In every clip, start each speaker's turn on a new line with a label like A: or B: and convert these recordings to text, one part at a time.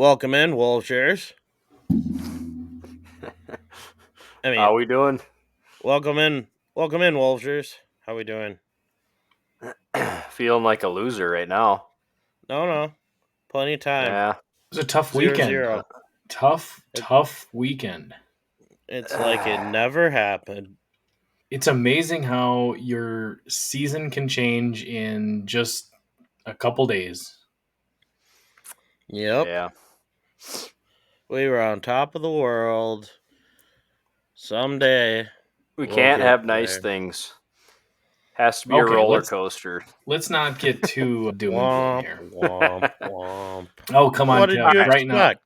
A: Welcome in, Wolfshires. I mean,
B: How we doing?
A: welcome in, Wolfshires. How we doing?
B: Feeling like a loser right now.
A: No, plenty of time.
B: Yeah.
C: It was a tough
A: 0
C: weekend.
A: 0. It,
C: Tough weekend.
A: it's like it never happened.
C: It's amazing how your season can change in just a couple days.
A: Yep,
B: Yeah.
A: we were on top of the world. Someday
B: We
A: we'll
B: can't
A: get
B: have nice
A: there.
B: things. Has to be a
C: Okay,
B: roller coaster.
C: let's not get too doom and gloom
A: Womp
C: here.
A: womp.
C: Oh, come on,
A: What did
C: Kev,
A: you
C: brighten up.
A: expect?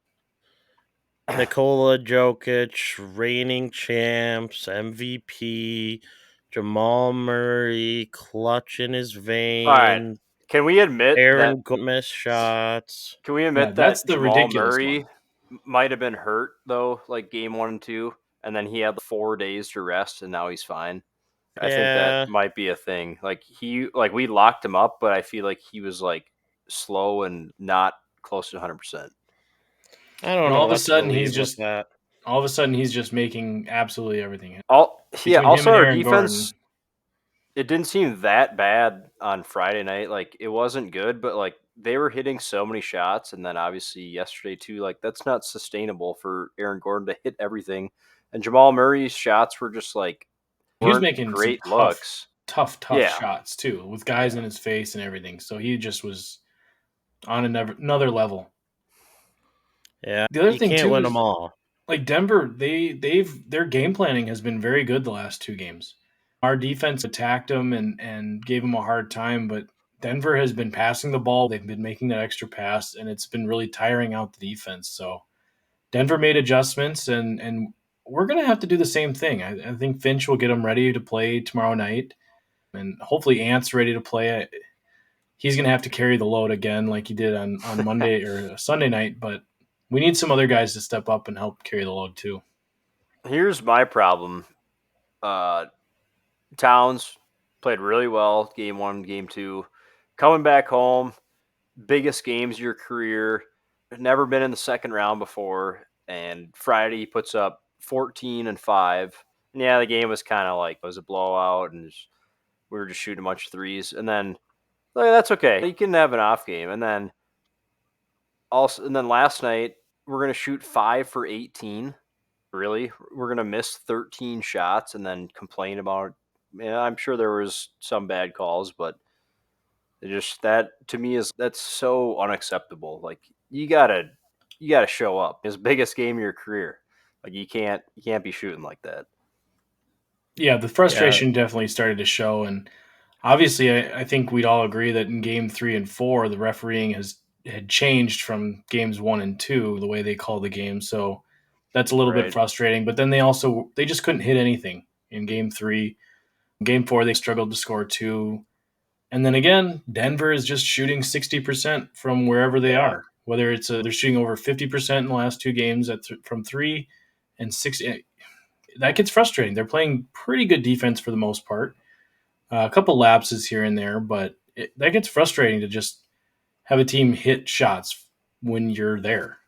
A: Nikola Jokic, reigning champs, MVP, Jamal Murray, clutch in his
B: All right.
A: vein.
B: Can we admit
A: Aaron missed shots.
C: Yeah, that's
B: that
C: the
B: Jamal
C: ridiculous
B: Murray
C: one.
B: might have been hurt though, like game 1 and 2, and then he had 4 days to rest, and now he's fine. I think that
A: Yeah,
B: might be a thing. We locked him up, but I feel like he was like slow and not close to 100%.
A: I don't
C: And
A: know what to believe with that.
C: all of a sudden he's just making absolutely everything.
B: Yeah.
C: Between him
B: Also,
C: and
B: our
C: Aaron
B: defense,
C: Gordon.
B: it didn't seem that bad on Friday night. Like it wasn't good, but like they were hitting so many shots, and then obviously yesterday too. Like that's not sustainable for Aaron Gordon to hit everything. And Jamal Murray's shots were just like
C: He was
B: weren't
C: making some
B: great looks.
C: tough
B: Yeah.
C: shots too, with guys in his face and everything. So he just was on another level.
A: Yeah,
C: The other
A: you
C: thing
A: can't
C: too
A: win them
C: is
A: all.
C: like Denver, their game planning has been very good the last two games. Our defense attacked them and gave them a hard time, but Denver has been passing the ball. They've been making that extra pass, and it's been really tiring out the defense. So Denver made adjustments, and we're going to have to do the same thing. I think Finch will get them ready to play tomorrow night, and hopefully Ant's ready to play. He's going to have to carry the load again like he did on Monday or Sunday night, but we need some other guys to step up and help carry the load too.
B: Here's my problem. Towns played really well game 1, game 2. Coming back home, biggest games of your career. Never been in the second round before. And Friday he puts up 14 and 5. And yeah, the game was kind of like it was a blowout, and we were just shooting a bunch of threes. And then that's okay. You can have an off game. And then last night we're gonna shoot 5 for 18. Really, we're gonna miss 13 shots and then complain about. Yeah, I'm sure there was some bad calls, but that to me that's so unacceptable. Like you gotta show up. His biggest game of your career. Like you can't be shooting like that.
C: Yeah, the
A: Yeah,
C: frustration definitely started to show, and obviously, I think we'd all agree that in Game 3 and 4, the refereeing had changed from games 1 and 2, the way they call the game. So that's a little bit
B: Right.
C: frustrating. But then they just couldn't hit anything in Game 3. Game 4, they struggled to score two, and then again, Denver is just shooting 60% from wherever they
B: Yeah.
C: are. Whether it's they're shooting over 50% in the last two games from three, and 60. That gets frustrating. They're playing pretty good defense for the most part. A couple lapses here and there, but that gets frustrating to just have a team hit shots when you're there.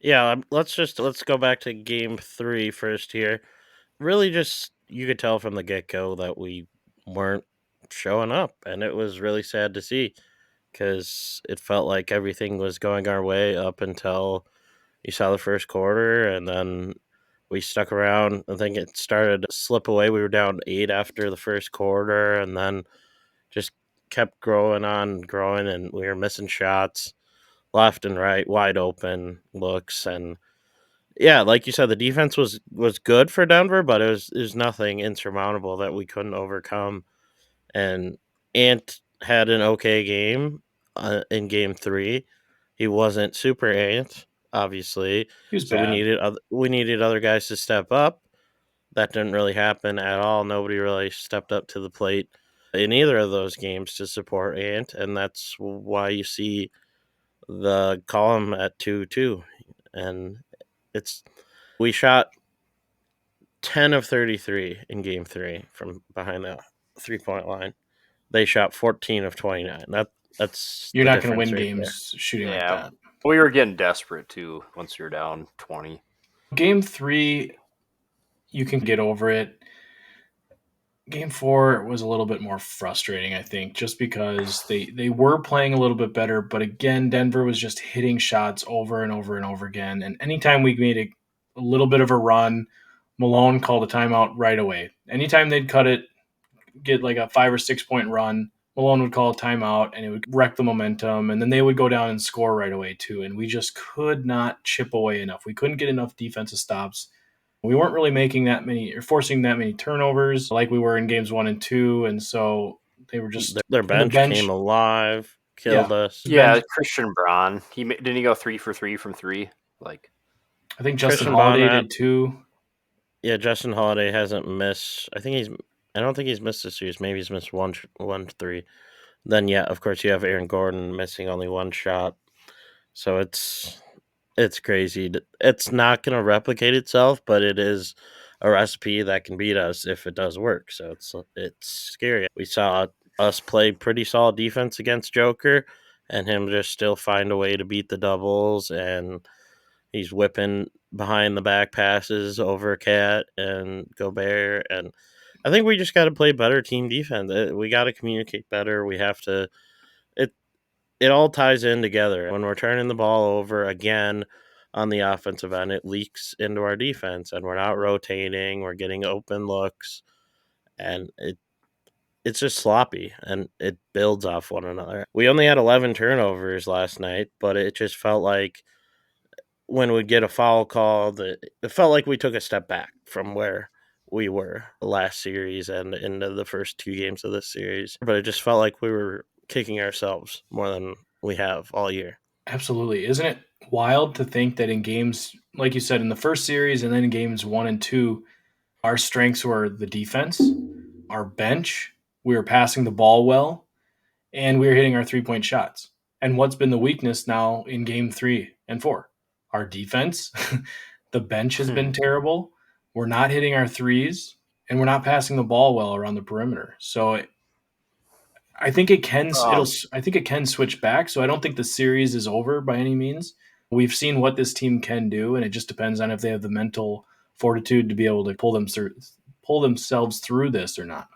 A: yeah. Let's go back to game 3 first here. Really, just you could tell from the get go that we weren't showing up, and it was really sad to see because it felt like everything was going our way up until you saw the first quarter, and then we stuck around. I think it started to slip away. We were down 8 after the first quarter, and then just kept growing, and we were missing shots left and right, wide open looks, and yeah, like you said, the defense was good for Denver, but it was nothing insurmountable that we couldn't overcome. And Ant had an okay game in game 3. He wasn't super Ant, obviously,
C: He was
A: so
C: bad.
A: we needed other guys to step up. That didn't really happen at all. Nobody really stepped up to the plate in either of those games to support Ant, and that's why you see the column at 2-2. And it's we shot 10 of 33 in game 3 from behind the 3-point line. They shot 14 of 29. That's
C: You're
A: the
C: not going to
A: difference
C: win
A: right there.
C: games shooting like
B: Yeah.
C: that.
B: We were getting desperate too once we were down 20.
C: Game 3, you can get over it. Game 4 was a little bit more frustrating, I think, just because they were playing a little bit better, but again, Denver was just hitting shots over and over and over again. And anytime we made a little bit of a run, Malone called a timeout right away. Anytime they'd cut it, get like a 5 or 6 point run, Malone would call a timeout and it would wreck the momentum. And then they would go down and score right away, too. And we just could not chip away enough. We couldn't get enough defensive stops. We weren't really making that many or forcing that many turnovers like we were in games 1 and 2. And so they were just
A: Their bench came alive, killed us.
B: Yeah,
C: bench-
B: Christian Braun. Didn't he go 3 for 3 from 3? Like,
C: I think Justin
A: Christian
C: Holiday
A: Bonnet-
C: did too.
A: Yeah, Justin Holiday hasn't missed. I don't think he's missed this series. Maybe he's missed one 3. Then yeah, of course you have Aaron Gordon missing only one shot. So it's crazy. It's not going to replicate itself, but it is a recipe that can beat us if it does work. So it's scary. We saw us play pretty solid defense against Joker, and him just still find a way to beat the doubles, and he's whipping behind the back passes over Cat and Gobert, and I think we just got to play better team defense. We got to communicate better. We have to. It all ties in together. When we're turning the ball over again on the offensive end, it leaks into our defense, and we're not rotating. We're getting open looks, and it's just sloppy, and it builds off one another. We only had 11 turnovers last night, but it just felt like when we'd get a foul call, it felt like we took a step back from where we were last series and into the first 2 games of this series. But it just felt like we were kicking ourselves more than we have all year.
C: Absolutely. Isn't it wild to think that in games, like you said, in the first series and then in games 1 and 2, our strengths were the defense, our bench, we were passing the ball well, and we were hitting our 3-point shots. And what's been the weakness now in game 3 and 4? Our defense. The bench has been terrible. We're not hitting our threes, and we're not passing the ball well around the perimeter. So I think it can I think it can switch back. So I don't think the series is over by any means. We've seen what this team can do, and it just depends on if they have the mental fortitude to be able to pull themselves through this or not.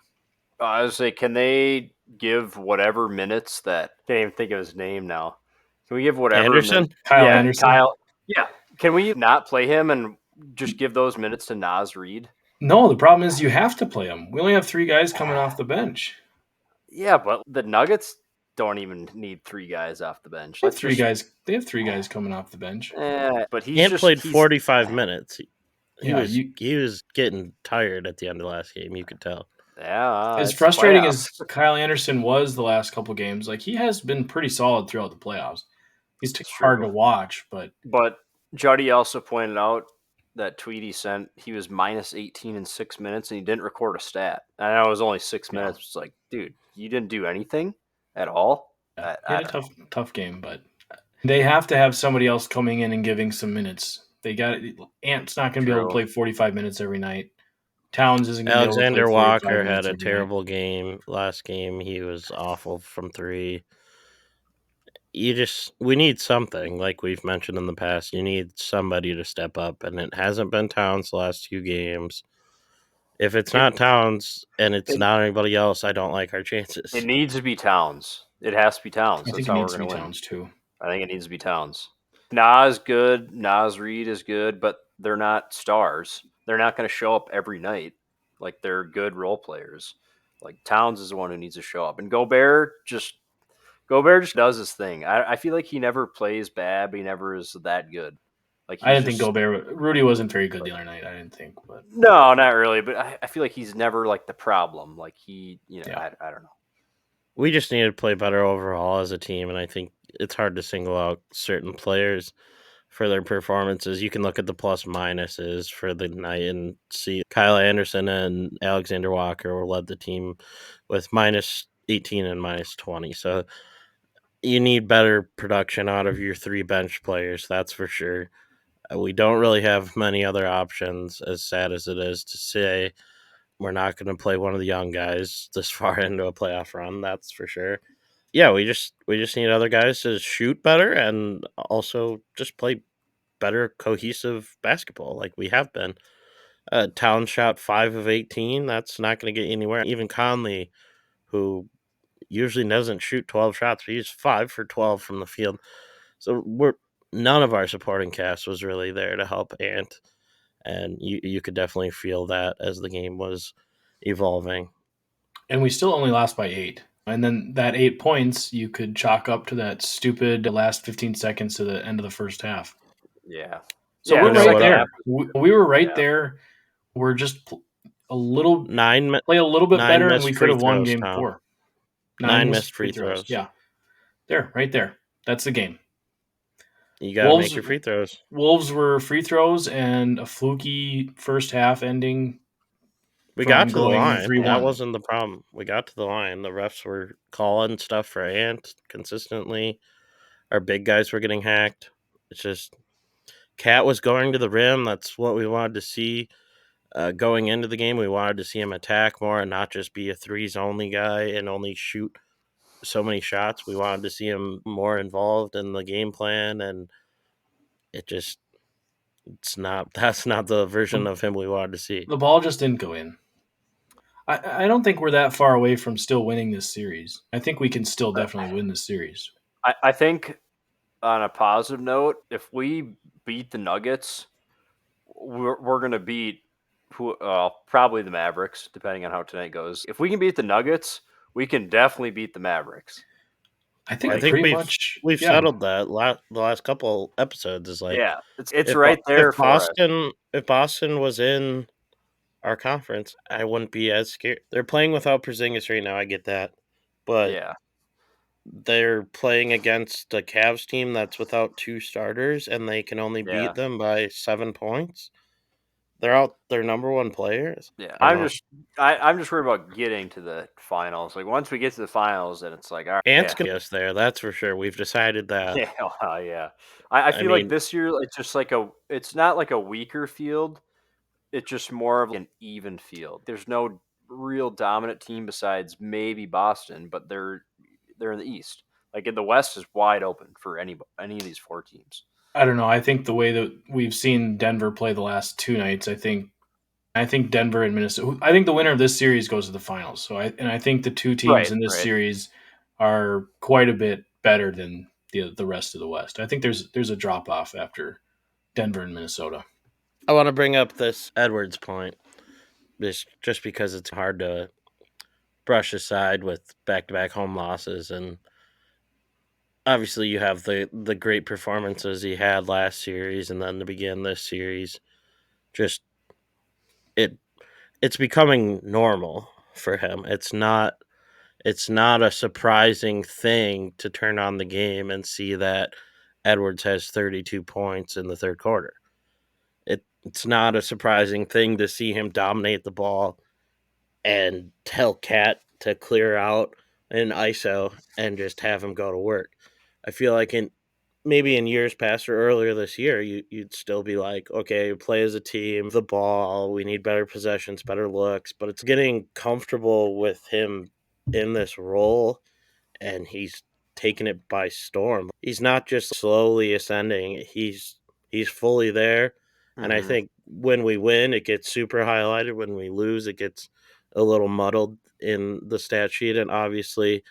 B: I was say, can they give whatever minutes that I can't even think of his name now? Can we give whatever
A: Anderson?
C: Kyle
B: yeah,
C: Anderson.
B: Kyle. Yeah. Can we not play him and just give those minutes to Naz Reid?
C: No, the problem is you have to play him. We only have 3 guys coming off the bench.
B: Yeah, but the Nuggets don't even need 3 guys off the bench.
C: They have 3 guys coming off the bench.
B: But
A: He played 45 minutes. He
C: Yeah,
A: was getting tired at the end of the last game. You could tell.
B: Yeah,
C: as
B: it's
C: frustrating
B: playoffs.
C: as Kyle Anderson was the last couple games, like he has been pretty solid throughout the playoffs. He's hard to watch, but
B: Juddy also pointed out that tweet he sent, he was minus 18 in 6 minutes, and he didn't record a stat. I know it was only 6 minutes. It's like, dude, you didn't do anything at all.
C: he had a tough game, but they have to have somebody else coming in and giving some minutes. Ant's not going to be able to play 45 minutes every night. Towns isn't going to be able to play
A: Alexander
C: 45
A: Walker
C: minutes
A: had a
C: every
A: terrible game last game. He was awful from 3. We need something, like we've mentioned in the past. You need somebody to step up, and it hasn't been Towns the last 2 games. If it's not Towns and it's not anybody else, I don't like our chances.
B: It needs to be Towns. It has to be Towns.
C: I think
B: That's
C: it
B: how we're
C: needs to
B: going
C: be
B: to win.
C: Towns too.
B: I think it needs to be Towns. Naz good. Naz Reid is good, but they're not stars. They're not going to show up every night. Like, they're good role players. Like, Towns is the one who needs to show up. And Gobert just does his thing. I feel like he never plays bad, but he never is that good. Like,
C: I didn't think Rudy wasn't very good the other night. I didn't think, but
B: no, not really. But I feel like he's never like the problem. Like I don't know.
A: We just need to play better overall as a team, and I think it's hard to single out certain players for their performances. You can look at the plus minuses for the night and see Kyle Anderson and Alexander Walker led the team with minus 18 and minus 20. So you need better production out of your 3 bench players, that's for sure. We don't really have many other options, as sad as it is to say. We're not going to play one of the young guys this far into a playoff run, that's for sure. yeah, we just need other guys to shoot better and also just play better cohesive basketball like we have been. Town shot 5 of 18. That's not going to get you anywhere. Even Conley, who usually doesn't shoot 12 shots, but he's 5 for 12 from the field. So none of our supporting cast was really there to help Ant, and you could definitely feel that as the game was evolving.
C: And we still only lost by 8. And then that 8 points you could chalk up to that stupid last 15 seconds to the end of the first half.
B: Yeah.
C: So
B: Yeah,
C: we're
B: the
C: right
B: second
C: there.
B: half
C: We were right
B: yeah.
C: there. We're just a little
A: Nine
C: play a little bit better, and
A: missed
C: we could
A: free
C: have won
A: throws,
C: game
A: Tom.
C: 4.
A: 9 missed free throws.
C: Yeah, there, right there. That's the game.
A: You got to make your free throws.
C: Wolves were free throws and a fluky first half ending.
A: We got
C: from
A: to the
C: going
A: line.
C: 3-1.
A: That wasn't the problem. We got to the line. The refs were calling stuff for Ant consistently. Our big guys were getting hacked. It's just Cat was going to the rim. That's what we wanted to see. Going into the game, we wanted to see him attack more and not just be a threes only guy and only shoot so many shots. We wanted to see him more involved in the game plan, and that's not the version of him we wanted to see.
C: The ball just didn't go in. I don't think we're that far away from still winning this series. I think we can still definitely win this series.
B: I think on a positive note, if we beat the Nuggets, we're going to beat probably the Mavericks, depending on how tonight goes. If we can beat the Nuggets, we can definitely beat the Mavericks.
C: I think
A: we've settled that. The last couple episodes is like,
B: yeah, it's right there
A: if
B: for us.
A: If Boston was in our conference, I wouldn't be as scared. They're playing without Porzingis right now. I get that, but
B: yeah,
A: they're playing against a Cavs team that's without 2 starters, and they can only beat them by 7 points. They're out their number 1 players.
B: Yeah, I'm just worried about getting to the finals. Like once we get to the finals, then it's like, all right,
A: Ant's gonna get us there. That's for sure. We've decided that.
B: Yeah, yeah. I feel like this year it's just like it's not like a weaker field. It's just more of an even field. There's no real dominant team besides maybe Boston, but they're in the East. Like in the West is wide open for any of these 4 teams.
C: I don't know. I think the way that we've seen Denver play the last 2 nights, I think Denver and Minnesota. I think the winner of this series goes to the finals. So I think the 2 teams in this series are quite a bit better than the rest of the West. I think there's a drop off after Denver and Minnesota.
A: I want to bring up this Edwards point, just because it's hard to brush aside with back-to-back home losses, and obviously you have the great performances he had last series and then to begin this series. Just it's becoming normal for him. It's not a surprising thing to turn on the game and see that Edwards has 32 points in the third quarter. It's not a surprising thing to see him dominate the ball and tell Cat to clear out an ISO and just have him go to work. I feel like maybe in years past or earlier this year, you'd still be like, okay, play as a team, the ball, we need better possessions, better looks, but it's getting comfortable with him in this role, and he's taken it by storm. He's not just slowly ascending, he's fully there. And I think when we win, it gets super highlighted. When we lose, it gets a little muddled in the stat sheet. And obviously,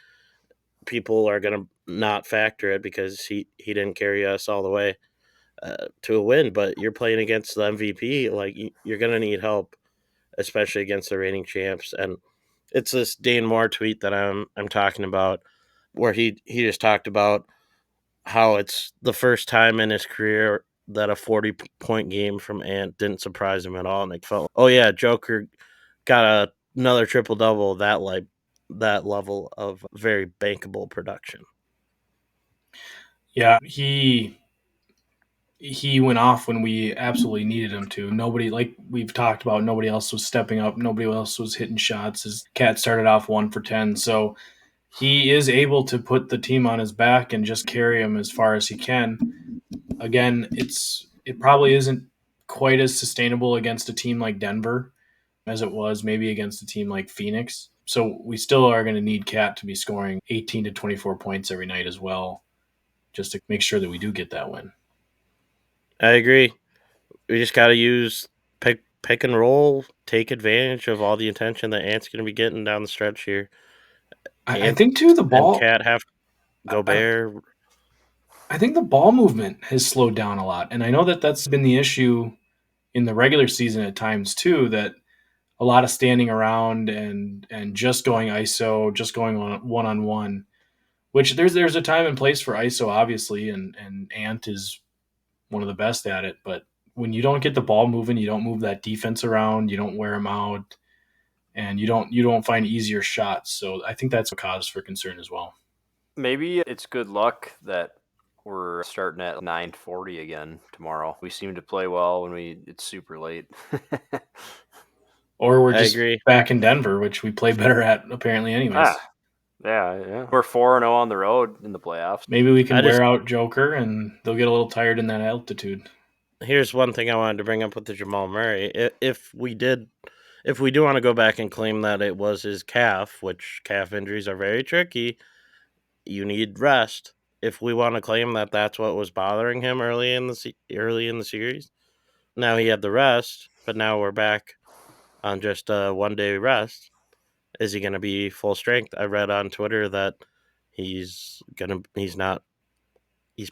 A: people are going to not factor it because he didn't carry us all the way to a win. But you're playing against the MVP. Like, you're going to need help, especially against the reigning champs. And it's this Dane Moore tweet that I'm talking about, where he just talked about how it's the first time in his career that a 40-point game from Ant didn't surprise him at all, and it felt, oh yeah, Joker got another triple-double, that level of very bankable production.
C: Yeah, he went off when we absolutely needed him to. Nobody, like we've talked about, nobody else was stepping up. Nobody else was hitting shots. His Cat started off 1 for 10, so he is able to put the team on his back and just carry him as far as he can. Again, it probably isn't quite as sustainable against a team like Denver as it was maybe against a team like Phoenix. So we still are going to need Cat to be scoring 18 to 24 points every night as well, just to make sure that we do get that win.
A: I agree. We just got to use pick and roll, take advantage of all the attention that Ant's going to be getting down the stretch here.
C: I think too the ball
A: and Cat have Gobert.
C: I think the ball movement has slowed down a lot, and I know that that's been the issue in the regular season at times too. That a lot of standing around and just going ISO, just going on one. Which there's a time and place for ISO, obviously, and Ant is one of the best at it. But when you don't get the ball moving, you don't move that defense around, you don't wear them out, and you don't find easier shots. So I think that's a cause for concern as well.
B: Maybe it's good luck that we're starting at 9:40 again tomorrow. We seem to play well when it's super late.
C: Or we're
A: I
C: just
A: agree.
C: back in Denver, which we play better at apparently anyways.
B: Yeah. We're 4-0 on the road in the playoffs.
C: Maybe we can wear out Joker and they'll get a little tired in that altitude.
A: Here's one thing I wanted to bring up with the Jamal Murray. If we do want to go back and claim that it was his calf, which calf injuries are very tricky, you need rest. If we want to claim that that's what was bothering him early in the series, now he had the rest, but now we're back on just a 1 day rest. Is he going to be full strength? I read on Twitter that he's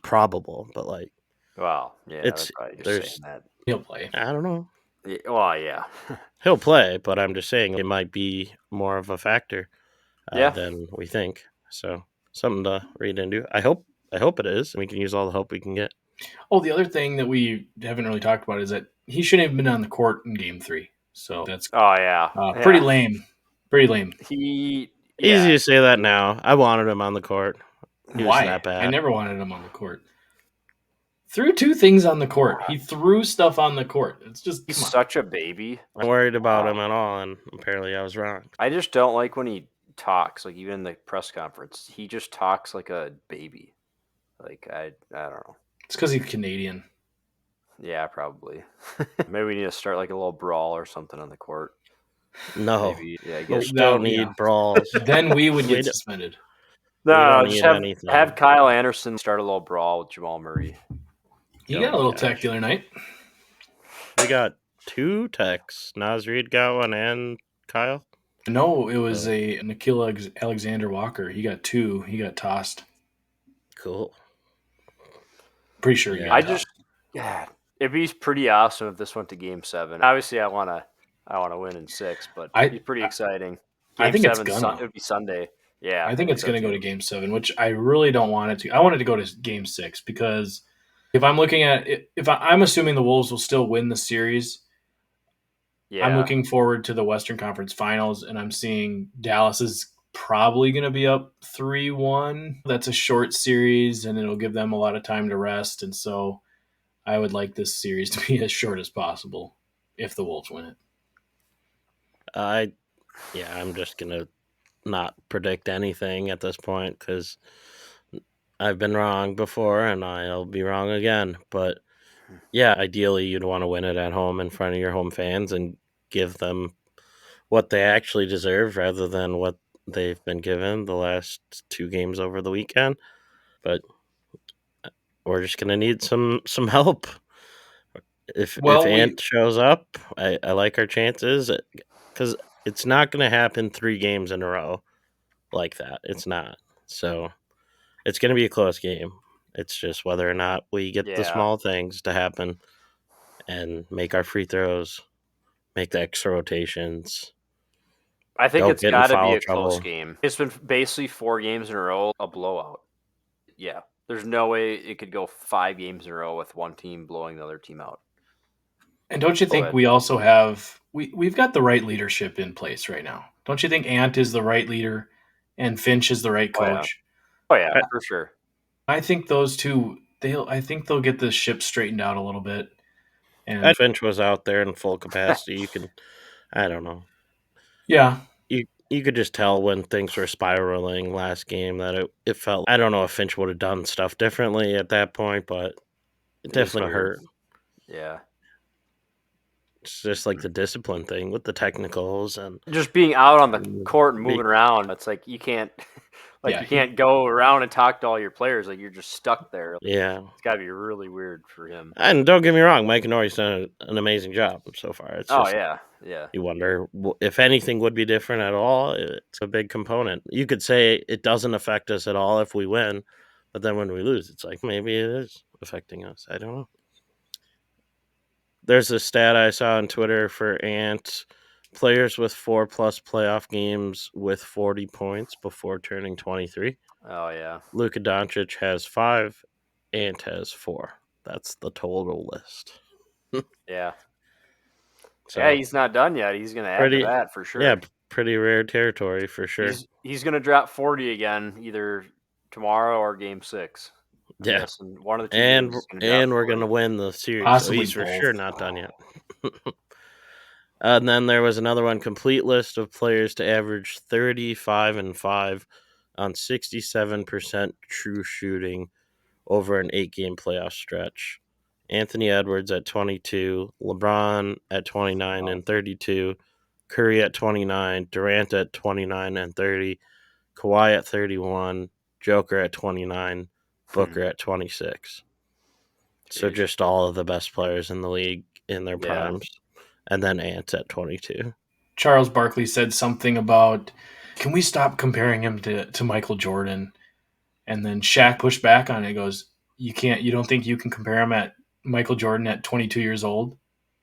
A: probable, but like,
B: well, yeah,
A: it's
B: probably
A: there's
B: just saying that
C: he'll play.
A: I don't know.
B: Yeah, well, yeah,
A: he'll play, but I'm just saying it might be more of a factor than we think. So something to read into. I hope it is. We can use all the help we can get.
C: Oh, the other thing that we haven't really talked about is that he shouldn't have been on the court in Game 3. So that's pretty lame. Pretty lame.
A: Easy to say that now. I wanted him on the court. He was that bad.
C: I never wanted him on the court. Threw 2 things on the court. He threw stuff on the court. It's just
B: he's such a baby.
A: I'm worried about him at all, and apparently I was wrong.
B: I just don't like when he talks, like even in the press conference. He just talks like a baby. Like I don't know.
C: It's because he's Canadian.
B: Yeah, probably. Maybe we need to start like a little brawl or something on the court.
A: No,
B: maybe, I
A: guess we don't need brawls.
C: Then we would get suspended.
B: No, just have Kyle Anderson start a little brawl with Jamal Murray.
C: You got a little tech the other night.
A: We got 2 techs. Naz Reid got one and Kyle?
C: No, it was a Nikhil Alexander Walker. He got 2. He got tossed.
A: Cool.
C: Pretty sure.
B: It'd be pretty awesome if this went to Game 7. Obviously, I want to win in 6, but it'd be pretty exciting.
C: I think it's gonna.
B: It would be Sunday. Yeah,
C: I think it's going to go to Game 7, which I really don't want it to. I want it to go to Game 6 because if I'm looking at it, I'm assuming the Wolves will still win the series. Yeah. I'm looking forward to the Western Conference Finals, and I'm seeing Dallas is probably going to be up 3-1. That's a short series, and it'll give them a lot of time to rest. And so I would like this series to be as short as possible if the Wolves win it.
A: I'm just going to not predict anything at this point because I've been wrong before and I'll be wrong again. But yeah, ideally you'd want to win it at home in front of your home fans and give them what they actually deserve rather than what they've been given the last 2 games over the weekend. But we're just going to need some help. If Ant shows up, I like our chances because it's not going to happen 3 games in a row like that. It's not. So it's going to be a close game. It's just whether or not we get the small things to happen and make our free throws, make the extra rotations.
B: I think it's got to be a close game. It's been basically 4 games in a row, a blowout. Yeah. There's no way it could go 5 games in a row with one team blowing the other team out.
C: And don't you think we also have we've got the right leadership in place right now? Don't you think Ant is the right leader and Finch is the right coach?
B: Oh yeah, for sure.
C: I think those two they'll get the ship straightened out a little bit.
A: And Finch was out there in full capacity. I don't know.
C: Yeah.
A: You could just tell when things were spiraling last game that it felt. I don't know if Finch would have done stuff differently at that point, but it definitely hurt.
B: Yeah.
A: It's just like the discipline thing with the technicals and
B: Just being out on the
A: Mm,
B: court and
A: be-
B: moving around, it's like you can't like
C: Yeah,
B: you can't go around and talk to all your players. Like you're just stuck there.
A: yeah.
B: It's got to be really weird for him.
A: And don't get me wrong, Mike Norrie's done an amazing job so far. It's
B: Oh
A: just
B: yeah, yeah,
A: you wonder if anything would be different at all. It's a big component. You could say it doesn't affect us at all if we win, but then when we lose, it's like maybe it is affecting us. I don't know. There's a stat I saw on Twitter for Ant players with 4+ playoff games with 40 points before turning 23.
B: oh yeah.
A: Luka Doncic has 5, Ant has 4. That's the total list.
B: Yeah.
A: So
B: Yeah, he's not done yet. He's gonna add to
A: pretty,
B: that for sure.
A: yeah, pretty rare territory for sure.
B: He's gonna drop 40 again, either tomorrow or Game 6. I'm
A: Yeah,
B: guessing one of the two
A: and
B: games is gonna drop
A: we're
B: 40.
A: gonna win the series. So
C: possibly
A: he's for
C: both.
A: sure not done yet. And then there was another one, complete list of players to average 35-5 on 67% true shooting over an 8-game playoff stretch. Anthony Edwards at 22, LeBron at 29 and 32, Curry at 29, Durant at 29 and 30, Kawhi at 31, Joker at 29, Booker at 26. So
B: Jeez.
A: just all of the best players in the league in their
B: Yeah.
A: primes. And then Ant at 22.
C: Charles Barkley said something about, can we stop comparing him to Michael Jordan? And then Shaq pushed back on it. He goes, you don't think you can compare him at Michael Jordan at 22 years old?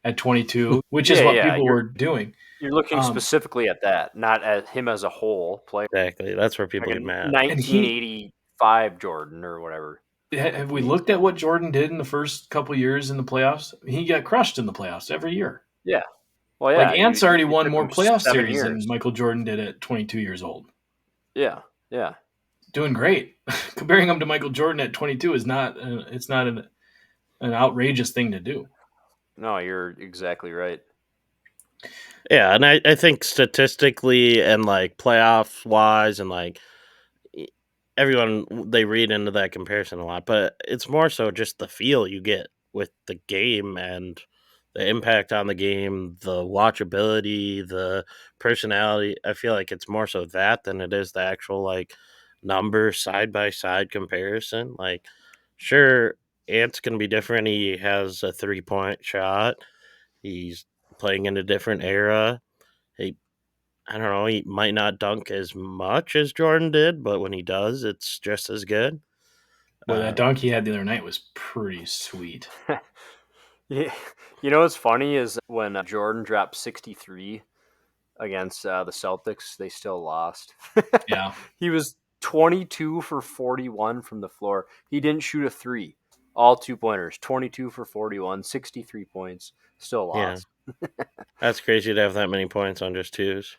C: At 22, which is
B: Yeah,
C: what
B: yeah,
C: people were doing.
B: You're looking specifically at that, not at him as a whole player.
A: Exactly. That's where people
B: Like
A: get
B: a
A: mad.
B: 1985 Jordan or whatever.
C: Have we looked at what Jordan did in the first couple years in the playoffs? He got crushed in the playoffs every year.
B: Yeah. Well, yeah.
C: Like Ant's already won
B: took
C: more
B: him
C: playoff
B: 7
C: series than
B: years.
C: Michael Jordan did at 22 years old.
B: Yeah, yeah.
C: Doing great. Comparing him to Michael Jordan at 22 is not. It's not an outrageous thing to do.
B: No, you're exactly right.
A: Yeah, and I think statistically and like playoff wise and like everyone, they read into that comparison a lot, but it's more so just the feel you get with the game and the impact on the game, the watchability, the personality. I feel like it's more so that than it is the actual like number side by side comparison. Like, sure, Ant's gonna be different. He has a 3-point shot. He's playing in a different era. I don't know, he might not dunk as much as Jordan did, but when he does, it's just as good.
C: Well, that dunk he had the other night was pretty sweet.
B: Yeah. You know what's funny is when Jordan dropped 63 against the Celtics, they still lost.
C: Yeah.
B: He was 22 for 41 from the floor. He didn't shoot a 3. All 2-pointers. 22 for 41, 63 points. Still lost.
A: That's crazy to have that many points on just twos.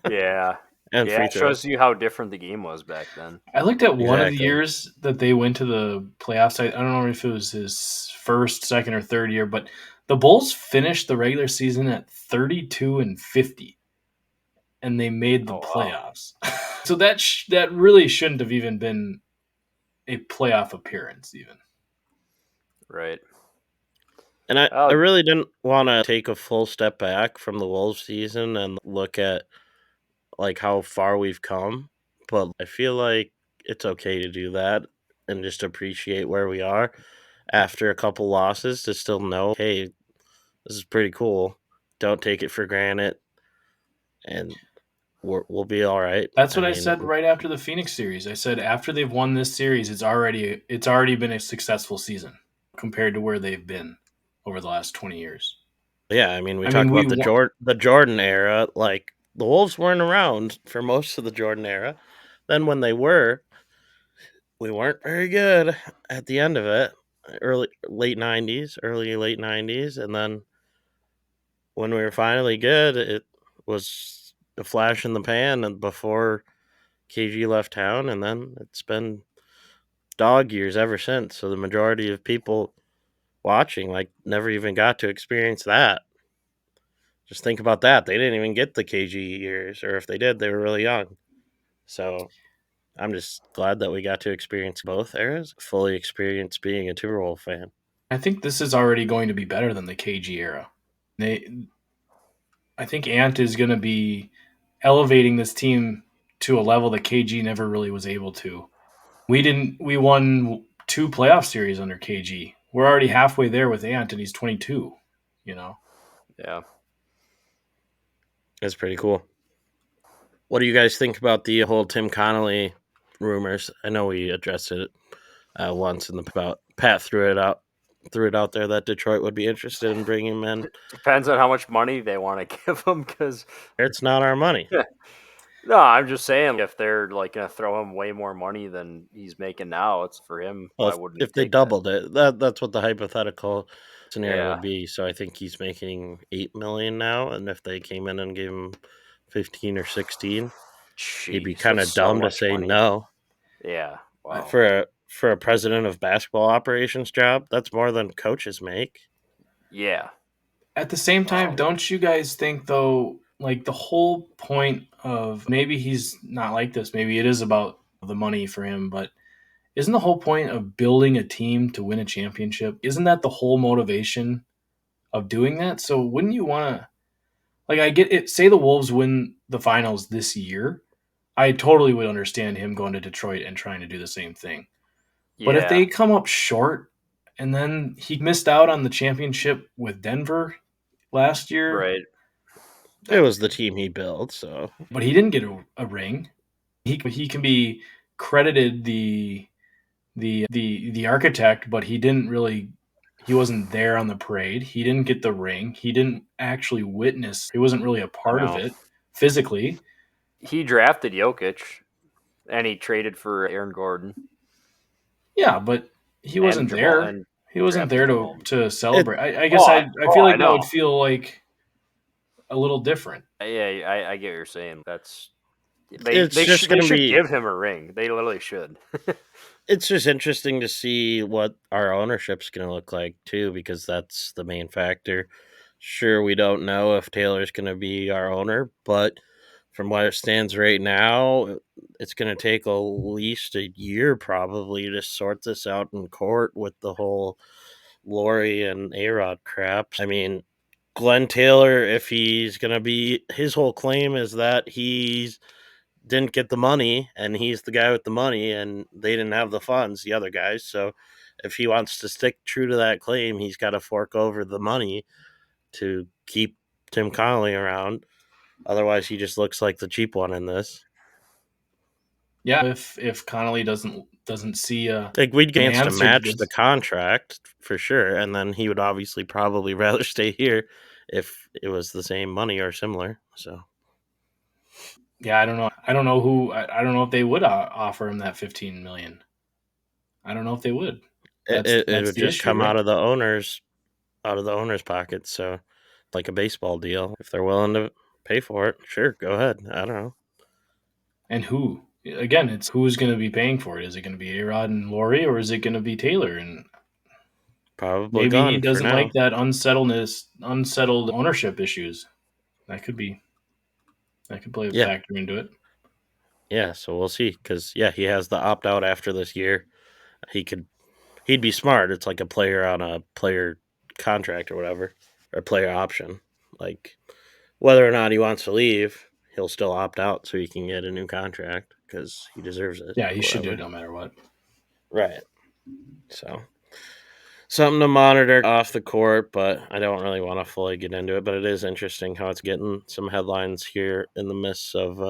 B: Yeah.
A: And
B: Yeah,
A: free
B: it
A: throws.
B: shows you how different the game was back then.
C: I looked at one of the
A: Exactly.
C: years that they went to the playoffs. I don't know if it was his first, second, or third year, but the Bulls finished the regular season at 32-50, and they made the
B: Oh, wow.
C: playoffs. So that really shouldn't have even been a playoff appearance, even.
B: Right.
A: And I really didn't want to take a full step back from the Wolves season and look at like how far we've come, but I feel like it's okay to do that and just appreciate where we are after a couple losses to still know, hey, this is pretty cool. Don't take it for granted, and we'll be all right.
C: That's what I said right after the Phoenix series. I said after they've won this series, it's already been a successful season compared to where they've been over the last 20 years.
A: Yeah, I mean, we talked about the Jordan era. Like, the Wolves weren't around for most of the Jordan era. Then when they were, we weren't very good at the end of it. Early late 90s. And then when we were finally good, it was a flash in the pan and before KG left town. And then it's been dog years ever since. So the majority of people watching like never even got to experience that. Just think about that. They didn't even get the KG years, or if they did, they were really young. So I'm just glad that we got to experience both eras, fully experience being a Timberwolves fan.
C: I think this is already going to be better than the KG era. I think Ant is going to be elevating this team to a level that KG never really was able to. We won 2 playoff series under KG. We're already halfway there with Ant, and he's 22.
B: Yeah.
A: That's pretty cool. What do you guys think about the whole Tim Connolly rumors? I know we addressed it once about Pat threw it out there that Detroit would be interested in bringing him in.
B: Depends on how much money they want to give him, because
A: It's not our money.
B: no, I'm just saying, if they're like going to throw him way more money than he's making now, it's for him.
A: Well,
B: Why wouldn't he
A: if they
B: take that?
A: doubled it, that's what the hypothetical scenario
B: Yeah.
A: would be. So I think he's making $8 million now, and if they came in and gave him 15 or 16, he'd be
B: Jeez,
A: kind of
B: that's so
A: dumb to
B: much
A: say
B: money.
A: no.
B: Yeah. Wow.
A: For a president of basketball operations job, that's more than coaches make.
B: Yeah.
C: At the same time, don't you guys think, though, like the whole point of, maybe he's not like this, maybe it is about the money for him, but isn't the whole point of building a team to win a championship? Isn't that the whole motivation of doing that? So wouldn't you want to, like, I get it, say the Wolves win the finals this year, I totally would understand him going to Detroit and trying to do the same thing.
B: Yeah.
C: But if they come up short, and then he missed out on the championship with Denver last year,
B: right.
A: It was the team he built, so.
C: But he didn't get a ring. He can be credited the architect, but he didn't really. He wasn't there on the parade. He didn't get the ring. He didn't actually witness. He wasn't really a part of it physically.
B: He drafted Jokic, and he traded for Aaron Gordon.
C: Yeah, but he wasn't there. He wasn't there to celebrate. I guess I feel like that would feel like a little different.
B: Yeah, I get what you're saying.
A: They should
B: give him a ring. They literally should.
A: It's just interesting to see what our ownership's going to look like too, because that's the main factor. Sure, we don't know if Taylor's going to be our owner, but from what it stands right now, it's going to take at least a year probably to sort this out in court with the whole Lori and A-Rod crap. I mean, Glenn Taylor, if he's going to be, his whole claim is that he's didn't get the money and he's the guy with the money and they didn't have the funds, the other guys. So if he wants to stick true to that claim, he's got to fork over the money to keep Tim Connolly around. Otherwise, he just looks like the cheap one in this.
C: Yeah, if Connolly doesn't see
A: like we'd get to match the contract for sure, and then he would obviously probably rather stay here if it was the same money or similar. So
C: yeah, I don't know. I don't know if they would offer him that $15 million. I don't know if they would.
A: It would just come out of the owners' pockets. So like a baseball deal, if they're willing to pay for it, sure, go ahead. I don't know.
C: And who? Again, it's who's going to be paying for it. Is it going to be A-Rod and Lori, or is it going to be Taylor? And
A: probably
C: maybe he doesn't like that unsettled ownership issues. That could play a factor into it.
A: Yeah, so we'll see. Because he has the opt out after this year. He'd be smart. It's like a player on a player contract or whatever, or player option. Like whether or not he wants to leave, he'll still opt out so he can get a new contract because he deserves it.
C: Yeah, he should do it no matter what.
A: Right. So something to monitor off the court, but I don't really want to fully get into it. But it is interesting how it's getting some headlines here in the midst of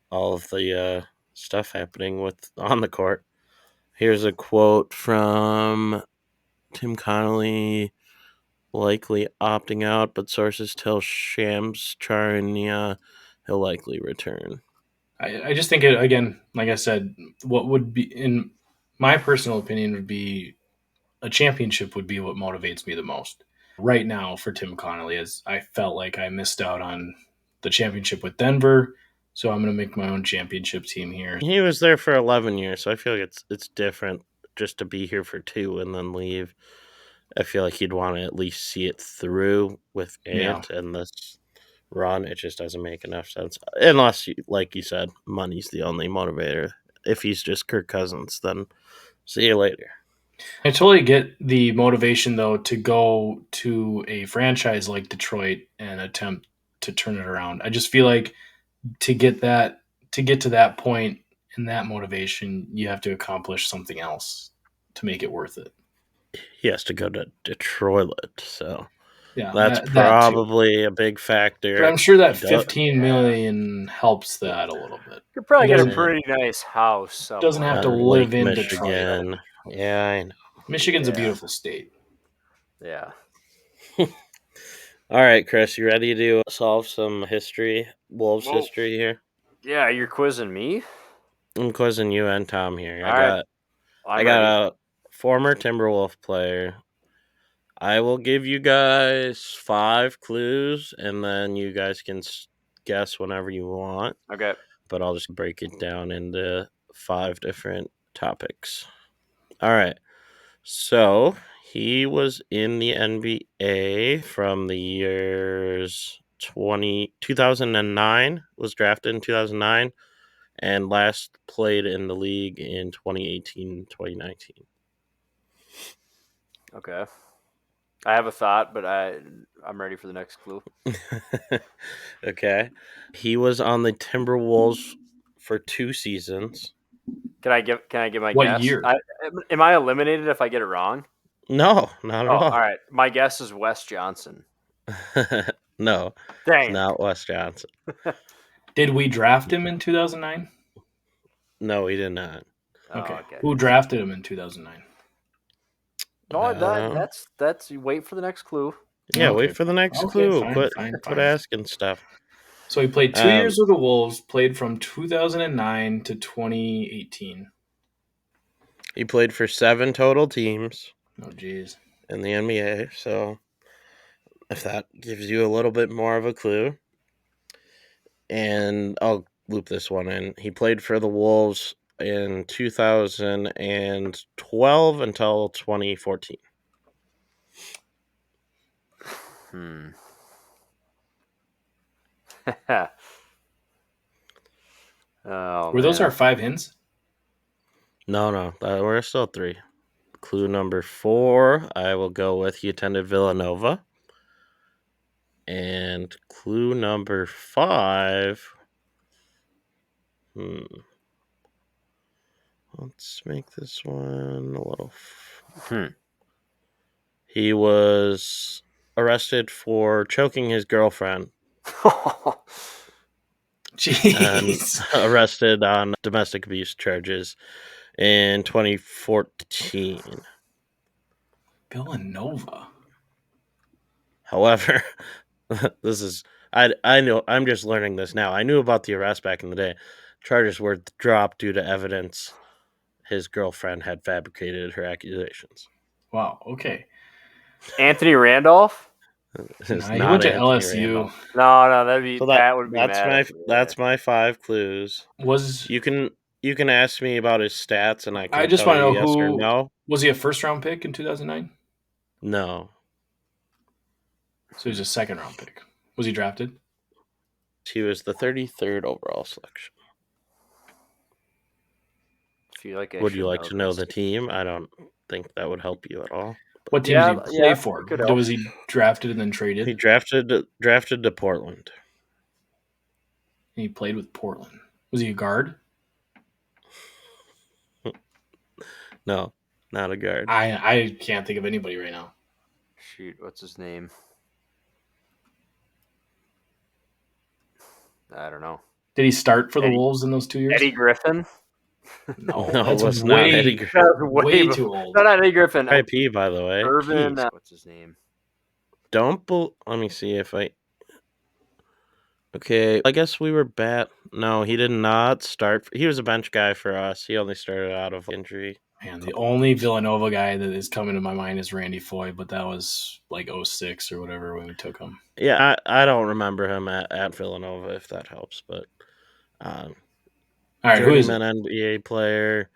A: all of the stuff happening on the court. Here's a quote from Tim Connolly, likely opting out, but sources tell Shams Charania he'll likely return.
C: I just think, again, like I said, what would be, in my personal opinion, would be a championship would be what motivates me the most right now for Tim Connolly, as I felt like I missed out on the championship with Denver. So I'm going to make my own championship team here.
A: He was there for 11 years, so I feel like it's different just to be here for 2 and then leave. I feel like he'd want to at least see it through with Ant and this run. It just doesn't make enough sense. Unless, like you said, money's the only motivator. If he's just Kirk Cousins, then see you later.
C: I totally get the motivation, though, to go to a franchise like Detroit and attempt to turn it around. I just feel like to get to that point and that motivation, you have to accomplish something else to make it worth it.
A: He has to go to Detroit, so
C: Yeah,
A: that's
C: that too.
A: probably a big
C: But
A: factor.
C: I'm sure that
A: He does,
C: 15 million helps that a little bit.
B: You could probably
C: He
B: get a
C: doesn't
B: pretty nice house
C: doesn't have to
B: somewhere.
C: live
A: Lake
C: in Detroit.
A: Michigan. Yeah, I know.
C: Michigan's a
B: Yeah.
C: beautiful state.
B: Yeah.
A: All right, Chris, you ready to solve some history, Wolves
B: Whoa.
A: history here?
B: Yeah, you're quizzing me?
A: I'm quizzing you and Tom here.
B: All right.
A: I
B: I'm
A: got
B: ready.
A: a former Timberwolf player. I will give you guys 5 clues, and then you guys can guess whenever you want.
B: Okay.
A: But I'll just break it down into 5 different topics. All right. So he was in the NBA from the years 2009, was drafted in 2009, and last played in the league in 2018, 2019.
B: Okay. I have a thought, but I'm ready for the next clue.
A: Okay. He was on the Timberwolves for 2 seasons.
B: Can I give my
C: What
B: guess?
C: year?
B: Am I eliminated if I get it wrong?
A: No, not at
B: Oh,
A: all.
B: all right. My guess is Wes Johnson.
A: No,
B: Dang it.
A: not Wes Johnson.
C: Did we draft him in 2009?
A: No, he did not.
B: Oh,
C: Okay.
B: okay.
C: Who drafted him in 2009?
B: No, that's. You wait for the next clue.
A: Yeah,
C: Okay.
A: wait for the next
C: Okay,
A: clue.
C: fine,
A: Quit
C: fine.
A: asking stuff.
C: So he played 2
A: Um,
C: years with the Wolves, played from 2009 to 2018.
A: He played for 7 total teams
C: Oh, geez.
A: in the NBA. So, if that gives you a little bit more of a clue, and I'll loop this one in. He played for the Wolves in 2012 until 2014.
B: Oh,
C: Were those
B: man.
C: our 5 hints?
A: No, we're still 3. Clue number 4, I will go with he attended Villanova. And clue number 5. Let's make this one a little. He was arrested for choking his girlfriend and
C: Jeez.
A: arrested on domestic abuse charges in 2014.
C: Villanova.
A: However, this is I know I'm just learning this now. I knew about the arrest back in the day. Charges were dropped due to evidence his girlfriend had fabricated her accusations.
C: Wow, okay.
B: Anthony Randolph?
A: It's
C: Nah, he
A: not
C: went to
A: Anthony
C: LSU.
A: Randolph.
B: No, that'd be
A: So
B: Pat would be mad.
A: that's my 5 clues.
C: Was
A: You can ask me about his stats and I
C: I
A: can
C: just
A: tell
C: want to
A: you
C: know
A: yes or
C: who
A: no.
C: was he a first round pick in 2009?
A: No.
C: So he was a second round pick. Was he drafted?
A: He was the 33rd overall selection.
B: I feel like I
A: Would
B: should
A: you like to know
B: this.
A: the team? I don't think that would help you at all.
C: What team did he play for?
B: it could help.
C: Was he drafted and then traded?
A: He drafted to Portland.
C: And he played with Portland. Was he a guard?
A: No, not a guard.
C: I can't think of anybody right now.
B: Shoot, what's his name? I don't know.
C: Did he start for the Wolves in those 2 years?
B: Eddie Griffin?
C: No,
A: No,
C: that's
A: it was not Eddie Griffin.
C: way too old.
B: No, not Eddie Griffin.
A: IP, by the way.
B: Irvin.
A: Jeez.
B: What's his name?
A: Let me see if I. Okay, I guess we were No, he did not start. He was a bench guy for us. He only started out of injury.
C: Man, the only Villanova guy that is coming to my mind is Randy Foy, but that was like 06 or whatever when we took him.
A: Yeah, I don't remember him at Villanova, if that helps. But
C: all right, who is it?
A: NBA player,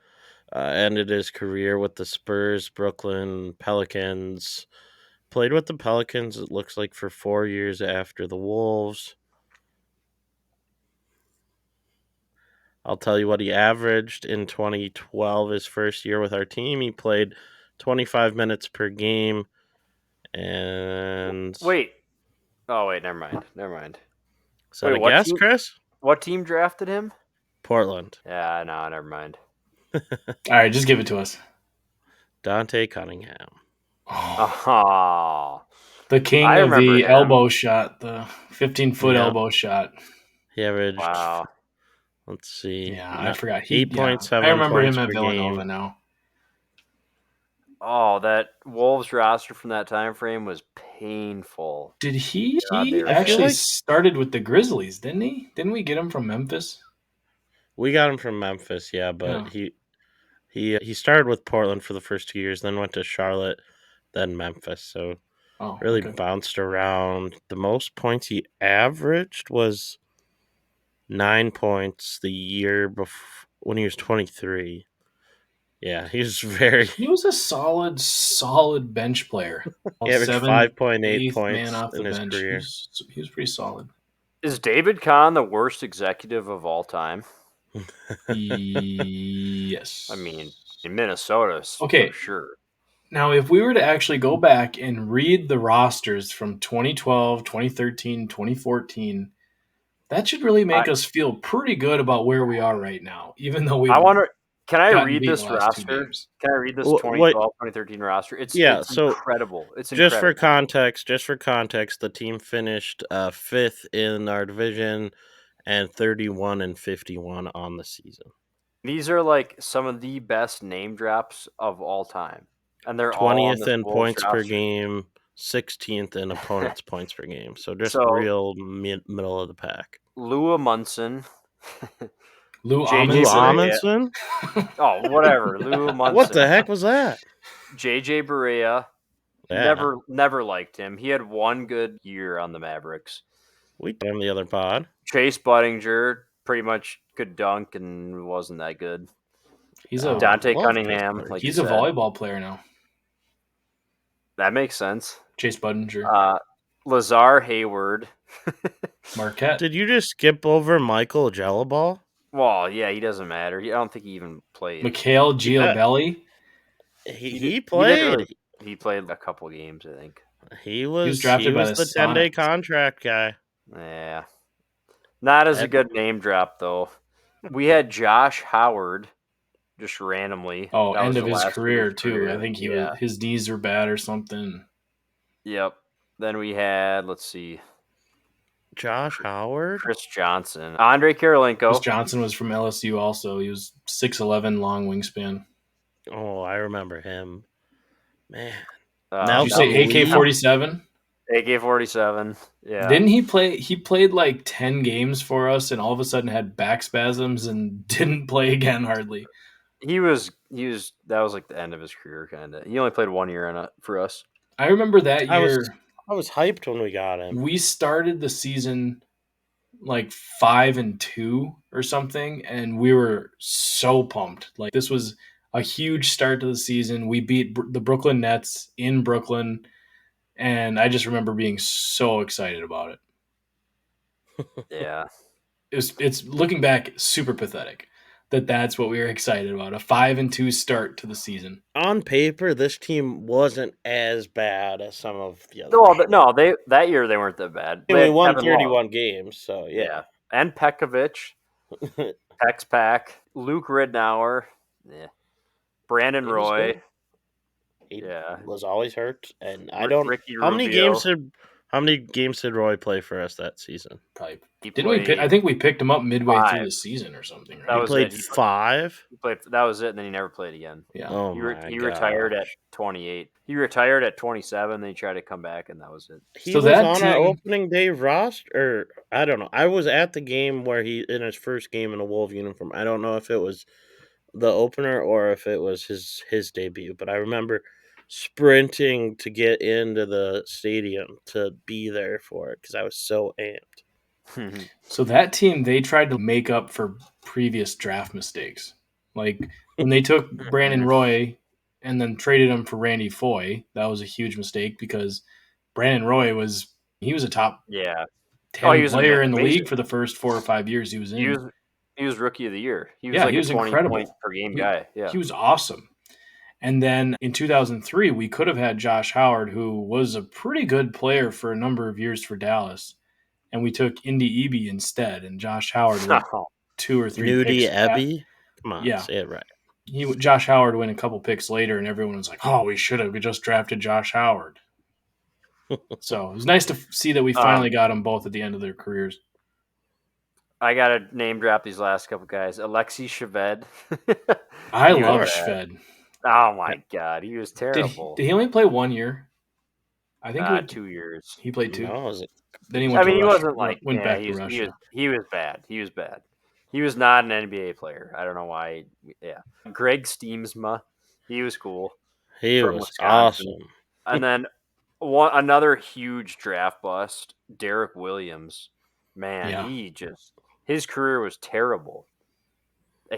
A: ended his career with the Spurs, Brooklyn Pelicans. Played with the Pelicans, it looks like, for 4 years after the Wolves. I'll tell you what he averaged in 2012, his first year with our team. He played 25 minutes per game. And
B: Wait. Oh, wait, never mind.
A: is that
B: Wait,
A: a guess, Chris?
B: What team drafted him?
A: Portland.
B: Yeah, no, never mind.
C: All right, just give it to us.
A: Dante Cunningham.
B: Oh,
C: The king
B: I
C: of
B: remember
C: the
B: him.
C: elbow shot, the 15-foot
A: Yeah.
C: elbow shot.
A: He averaged,
B: wow.
A: let's see.
C: Yeah, I forgot.
A: 8.7
C: I remember
A: points
C: him at
A: per
C: Villanova
A: game.
C: now.
B: Oh, that Wolves roster from that time frame was painful.
C: Did he?
B: God,
C: He
B: they were
C: actually
A: like-
C: started with the Grizzlies, didn't he? Didn't we get him from Memphis?
A: We got him from Memphis, yeah, but he started with Portland for the first 2 years, then went to Charlotte, then Memphis. So really bounced around. The most points he averaged was 9 points the year before when he was 23. Yeah, he was very.
C: He was a solid bench player.
A: He averaged 5.8 points
C: man off the
A: in his
C: bench.
A: career.
C: He was pretty solid.
B: Is David Kahn the worst executive of all time?
C: Yes.
B: I mean, in Minnesota,
C: Okay.
B: for sure.
C: Now, if we were to actually go back and read the rosters from 2012, 2013, 2014, that should really make us feel pretty good about where we are right now, even though
B: can I
C: gotten
B: read
C: beat
B: this
C: the last 2
B: roster?
C: games.
B: Can I read this
A: Well,
B: 2012, 2013 roster? It's incredible. It's
A: Just for
B: incredible.
A: context, the team finished 5th in our division and 31-51 on the season.
B: These are like some of the best name drops of all time. And they're all on
A: 20th
B: this
A: in
B: Wolves
A: points per
B: roster.
A: game, 16th in opponents' points per game. So just
B: So-
A: real middle of the pack.
B: Lua Munson.
C: Lou
B: J.J.
C: Amundsen?
A: Amundsen?
B: Oh, whatever. Lua Munson.
A: What the heck was that?
B: JJ Barea.
A: Yeah.
B: Never liked him. He had one good year on the Mavericks.
A: We did him the other pod.
B: Chase Budinger pretty much could dunk and wasn't that good.
C: He's
B: Dante
A: love
B: Cunningham.
A: Chase
B: Like
C: he's
B: you
C: a
B: said.
C: volleyball player now.
B: That makes sense.
C: Chase Budinger.
B: Lazar Hayward.
C: Marquette.
A: Did you just skip over Michael Jellaball?
B: Well, yeah, he doesn't matter. I don't think he even played.
C: Mikhail Giobelli.
A: He played.
B: He played a couple games, I think.
A: He was
C: drafted by the
A: the 10-day
C: Sonics.
A: contract guy.
B: Yeah. Not as a good name drop, though. We had Josh Howard just randomly.
C: Oh,
B: That was
C: end of
B: the
C: his
B: last
C: career
B: year's
C: too.
B: career.
C: I think
B: Yeah.
C: his knees were bad or something.
B: Yep. Then we had, let's see,
A: Josh Howard?
B: Chris Johnson. Andre Karolinko.
C: Chris Johnson was from LSU also. He was 6'11", long wingspan.
A: Oh, I remember him. Man.
C: Did you say AK-47?
B: AK-47. Yeah.
C: Didn't he play? He played like 10 games for us, and all of a sudden had back spasms and didn't play again hardly.
B: He was. That was like the end of his career, kind of. He only played 1 year for us.
C: I remember that year.
A: I was hyped when we got him.
C: We started the season like 5-2 or something, and we were so pumped. Like this was a huge start to the season. We beat the Brooklyn Nets in Brooklyn, and I just remember being so excited about it.
B: Yeah.
C: It's looking back super pathetic that's what we were excited about, a 5-2 start to the season.
A: On paper, this team wasn't as bad as some of the other.
B: No, that year they weren't that bad.
A: We won 31 games, so yeah.
B: And Pekovic, Pex Pack, Luke Ridnour, Brandon Roy.
A: He was always hurt, and I don't.
B: Ricky
A: How
B: Rubio.
A: many games did Roy play for us that season?
C: Probably. I think we picked him up midway through the season or something. Right?
A: He played 5.
B: That was it, and then he never played again.
C: Yeah.
A: Oh
B: he retired at 28. He retired at 27. Then he tried to come back, and that was it.
A: He was on our opening day roster, or I don't know. I was at the game where he in his first game in a Wolf uniform. I don't know if it was the opener or if it was his debut, but I remember sprinting to get into the stadium to be there for it because I was so amped.
C: So that team, they tried to make up for previous draft mistakes. Like when they took Brandon Roy and then traded him for Randy Foye, that was a huge mistake because Brandon Roy was a top 10 player in the league for the first 4 or 5 years he was in.
B: He was rookie of the year. He was
C: he
B: like
C: was
B: a 20
C: incredible.
B: point per game guy. Yeah.
C: He was awesome. And then in 2003, we could have had Josh Howard, who was a pretty good player for a number of years for Dallas. And we took Indy Eby instead, and Josh Howard went 2 or 3
A: Nudie
C: picks.
A: Ebby? Come on,
C: Yeah.
A: say it right.
C: Josh Howard went a couple picks later, and everyone was like, "Oh, we should have. We just drafted Josh Howard." So it was nice to see that we finally got them both at the end of their careers.
B: I got to name drop these last couple guys. Alexei Shved.
C: I love Shved.
B: Oh, my God. He was terrible.
C: Did he only play 1 year? I think
B: 2 years.
C: He played 2.
A: No, was it?
C: Then he went to
B: he
C: Russia.
B: wasn't like
C: went back to Russia.
B: He was bad. He was bad. He was not an NBA player. I don't know why. Yeah. Greg Steemsma. He was cool.
A: He
B: from
A: was
B: Wisconsin.
A: awesome.
B: And then another huge draft bust, Derek Williams. Man, his career was terrible.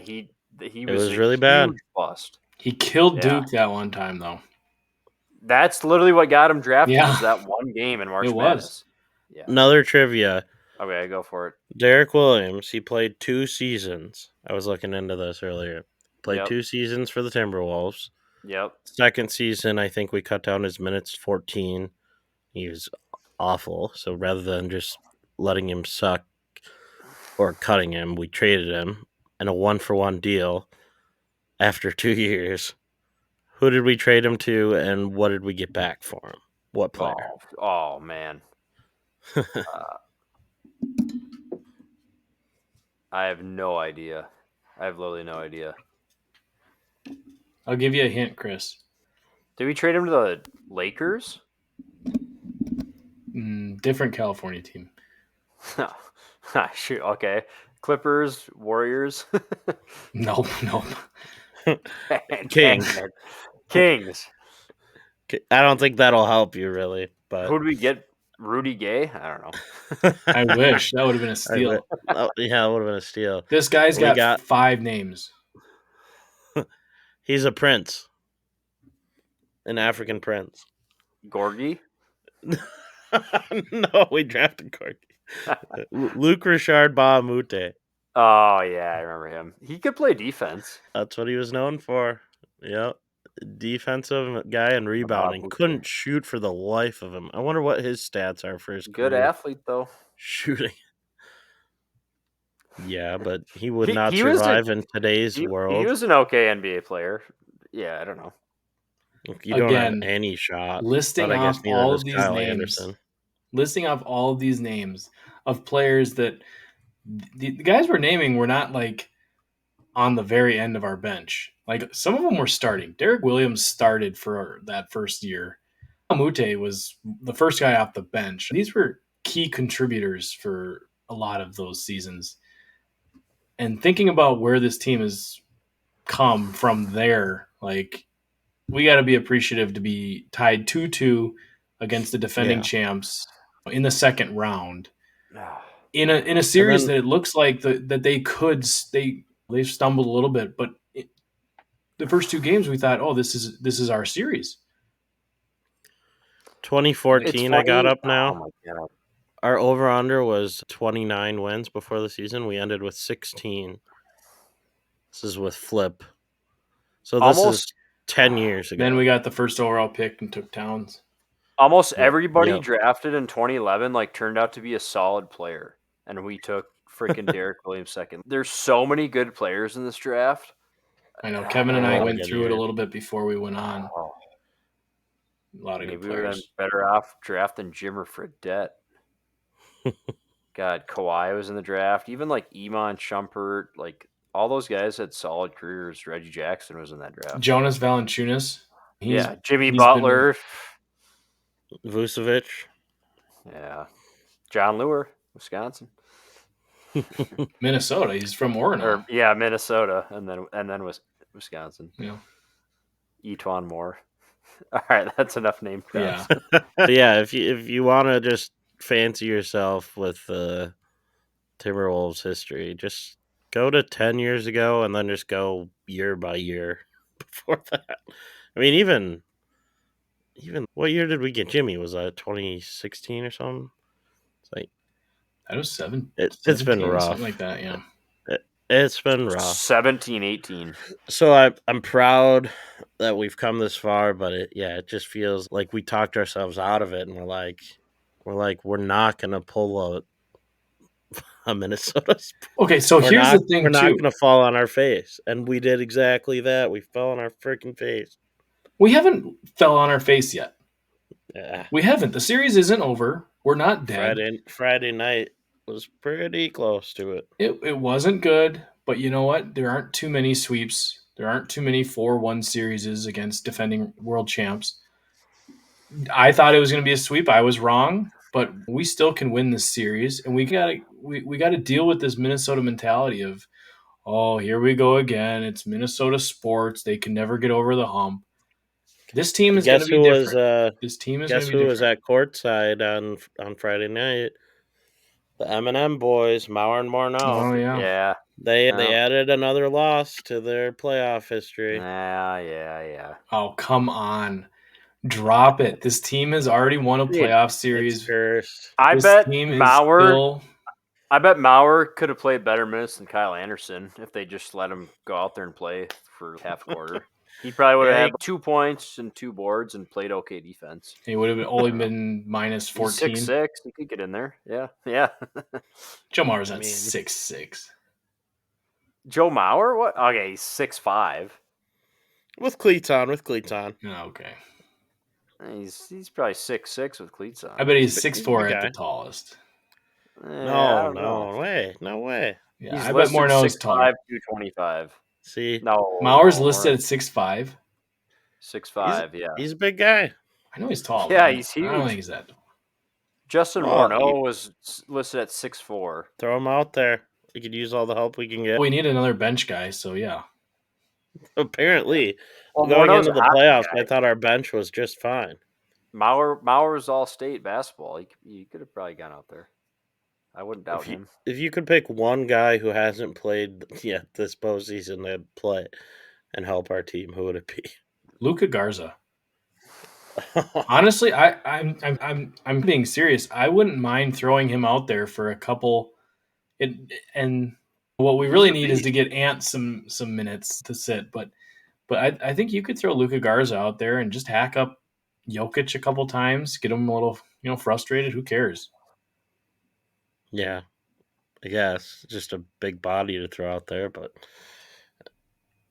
B: He was
A: really bad.
B: Bust.
C: He killed Duke that one time though.
B: That's literally what got him drafted. Was that one game in March Madness.
A: Yeah. Another trivia.
B: Okay, go for it.
A: Derek Williams, he played 2 seasons. I was looking into this earlier. Played 2 seasons for the Timberwolves.
B: Yep.
A: Second season, I think we cut down his minutes 14. He was awful. So rather than just letting him suck or cutting him, we traded him in a 1-for-1 deal after 2 years. Who did we trade him to, and what did we get back for him? What player?
B: Oh man. I have no idea. I have literally no idea.
C: I'll give you a hint, Chris.
B: Did we trade him to the Lakers?
C: Different California team.
B: Shoot, okay. Clippers, Warriors.
C: Nope.
A: Kings. I don't think that'll help you really. But
B: who did we get? Rudy Gay? I don't know.
C: I wish that would have been a steal.
A: Yeah, it would have been a steal.
C: This guy's got 5 names.
A: He's a prince, an African prince.
B: Gorgie?
A: No, we drafted Gorgie. Luke Richard Bahamute.
B: Oh yeah, I remember him. He could play defense.
A: That's what he was known for. Yep. Defensive guy and rebounding. Couldn't shoot for the life of him. I wonder what his stats are for his
B: good
A: career.
B: Athlete though.
A: Shooting. Yeah, but he would not survive in today's world.
B: He was an okay NBA player. Yeah, I don't know.
A: You don't have any shot.
C: Listing off all of these names. Listing off all of these names of players that the guys we're naming were not like on the very end of our bench. Like some of them were starting. Derek Williams started for that first year. Bahamute was the first guy off the bench. These were key contributors for a lot of those seasons. And thinking about where this team has come from there, like we got to be appreciative to be tied 2-2 against the defending champs in the second round. In a series that it looks like that they've stumbled a little bit, but the first 2 games we thought, oh, this is our series.
A: 2014, I got up now. Oh our over-under was 29 wins before the season. We ended with 16. This is with Flip. So this is 10 years ago.
C: Then we got the first overall pick and took Towns.
B: Almost everybody drafted in 2011 turned out to be a solid player, and we took freaking Derek Williams second. There's so many good players in this draft.
C: I know. Kevin and I went through it a little bit before we went on. A lot of good players.
B: We would have been better off drafting Jimmer Fredette. God, Kawhi was in the draft. Even Iman Shumpert, all those guys had solid careers. Reggie Jackson was in that draft.
C: Jonas Valanciunas.
B: Jimmy Butler.
A: Vucevic.
B: Yeah. John Lure, Wisconsin.
C: Minnesota. He's from Oregon.
B: Minnesota, and then Wisconsin.
C: Yeah.
B: Etwan Moore. All right, that's enough name drops.
A: Yeah. If you want to just fancy yourself with Timberwolves history, just go to 10 years ago and then just go year by year before that. I mean, even what year did we get Jimmy? Was that 2016 or something? It's
C: that was 7.
A: It's been rough.
C: Something like that, yeah.
A: It's been rough.
B: 17-18.
A: So I'm proud that we've come this far, but it just feels like we talked ourselves out of it, and we're not gonna pull a Minnesota.
C: Okay, so
A: We're
C: here's
A: not
C: the thing
A: we're not
C: too.
A: gonna fall on our face, and we did exactly that. We fell on our freaking face.
C: We haven't fell on our face yet.
A: Yeah.
C: We haven't. The series isn't over. We're not dead.
A: Friday night was pretty close to it.
C: It wasn't good, but you know what? There aren't too many sweeps. There aren't too many 4-1 series against defending world champs. I thought it was going to be a sweep. I was wrong, but we still can win this series, and we gotta deal with this Minnesota mentality of, oh, here we go again. It's Minnesota sports. They can never get over the hump. This team is going to
A: Guess
C: be
A: who was
C: different. This team is going
A: guess
C: to be
A: who was
C: different.
A: at courtside on Friday night? The M&M boys, Mauer and Morneau.
C: Oh yeah.
B: Yeah.
A: They
B: Yeah.
A: added another loss to their playoff history.
B: Yeah.
C: Oh, come on. Drop it. This team has already won a playoff
A: It's
C: series.
A: cursed.
B: I
C: This
B: bet
C: team is
B: Mauer.
C: still.
B: I bet Mauer could have played better minutes than Kyle Anderson if they just let him go out there and play for half a quarter. He probably would have
A: Yeah,
B: had 2 points and 2 boards and played okay defense.
C: He would have only been minus
B: He's
C: 14.
B: 6'6". He could get in there. Yeah.
C: Joe Mauer's
A: I
C: at
A: mean-
C: 6'6".
B: Joe Mauer? What? Okay, he's 6'5".
A: With cleats on.
C: Okay.
B: He's probably 6'6" with cleats on.
C: I bet he's
A: He's a
C: 6'4"
A: big
C: at the
A: guy.
C: tallest.
B: I
A: No
B: don't know.
A: way. No way.
C: Yeah,
B: He's
C: I bet
B: listed
C: Morneau's
B: 6'5",
C: taller.
B: 225.
A: See,
B: No,
C: Mauer's
B: no,
C: listed at 6'5".
B: 6'5", yeah.
A: he's a big guy.
C: I know he's tall.
B: Yeah,
C: but
B: he's
C: I don't
B: huge.
C: think he's that tall.
B: Justin
A: Well,
B: Morneau was listed at 6'4".
A: Throw him out there. We could use all the help we can get.
C: We need another bench guy, so yeah.
A: Apparently,
B: Well,
A: going
B: Morneau's
A: into the
B: a hockey
A: playoffs,
B: guy.
A: I thought our bench was just fine.
B: Mauer's all-state basketball. He could have probably gone out there. I wouldn't doubt him.
A: If you could pick one guy who hasn't played yet this postseason to play and help our team, who would it be?
C: Luka Garza. Honestly, I'm being serious. I wouldn't mind throwing him out there for a couple. And what we really need is to get Ant some minutes to sit. But I think you could throw Luka Garza out there and just hack up Jokic a couple times, get him a little frustrated. Who cares?
A: Yeah, I guess just a big body to throw out there, but